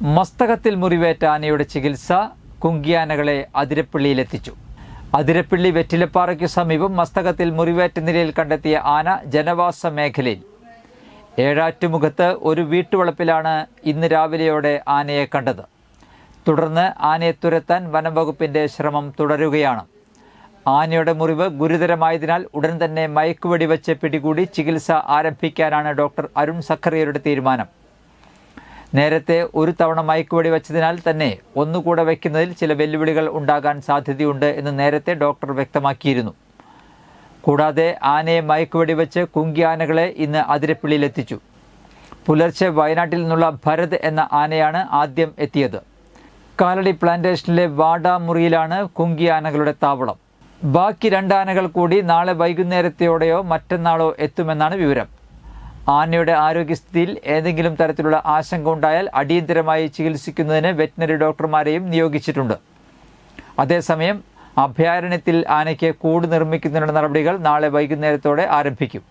മസ്തകത്തിൽ മുറിവേറ്റ ആനയുടെ ചികിത്സ കുങ്കിയാനകളെ അതിരപ്പള്ളിയിലെത്തിച്ചു. അതിരപ്പള്ളി വെറ്റിലപ്പാറയ്ക്കു സമീപം മസ്തകത്തിൽ മുറിവേറ്റ നിലയിൽ കണ്ടെത്തിയ ആന ജനവാസ മേഖലയിൽ ഏഴാറ്റുമുഖത്ത് ഒരു വീട്ടുവളപ്പിലാണ് ഇന്ന് രാവിലെയോടെ ആനയെ കണ്ടത്. തുടർന്ന് ആനയെ തുരത്താൻ വനംവകുപ്പിന്റെ ശ്രമം തുടരുകയാണ്. ആനയുടെ മുറിവ് ഗുരുതരമായതിനാൽ ഉടൻ തന്നെ മയക്കുവെടി വെച്ച് പിടികൂടി ചികിത്സ ആരംഭിക്കാനാണ് ഡോക്ടർ അരുൺ സഖറിയയുടെ തീരുമാനം. നേരത്തെ ഒരു തവണ മയക്കുവെടി വെച്ചതിനാൽ തന്നെ ഒന്നുകൂടെ വയ്ക്കുന്നതിൽ ചില വെല്ലുവിളികൾ ഉണ്ടാകാൻ സാധ്യതയുണ്ട് എന്ന് നേരത്തെ ഡോക്ടർ വ്യക്തമാക്കിയിരുന്നു. കൂടാതെ ആനയെ മയക്കുവെടി വെച്ച് കുങ്കിയാനകളെ ഇന്ന് അതിരപ്പള്ളിയിലെത്തിച്ചു. പുലർച്ചെ വയനാട്ടിൽ നിന്നുള്ള ഭരത് എന്ന ആനയാണ് ആദ്യം എത്തിയത്. കാലടി പ്ലാന്റേഷനിലെ വാടാമുറിയിലാണ് കുങ്കിയാനകളുടെ താവളം. ബാക്കി 2 ആനകൾ കൂടി നാളെ വൈകുന്നേരത്തോടെയോ മറ്റന്നാളോ എത്തുമെന്നാണ് വിവരം. ആനയുടെ ആരോഗ്യസ്ഥിതിയിൽ ഏതെങ്കിലും തരത്തിലുള്ള ആശങ്ക ഉണ്ടായാൽ അടിയന്തരമായി ചികിത്സിക്കുന്നതിന് വെറ്റിനറി ഡോക്ടർമാരെയും നിയോഗിച്ചിട്ടുണ്ട്. അതേസമയം അഭയാരണ്യത്തിൽ ആനയ്ക്ക് കൂട് നിർമ്മിക്കുന്നതിനുള്ള നടപടികൾ നാളെ വൈകുന്നേരത്തോടെ ആരംഭിക്കും.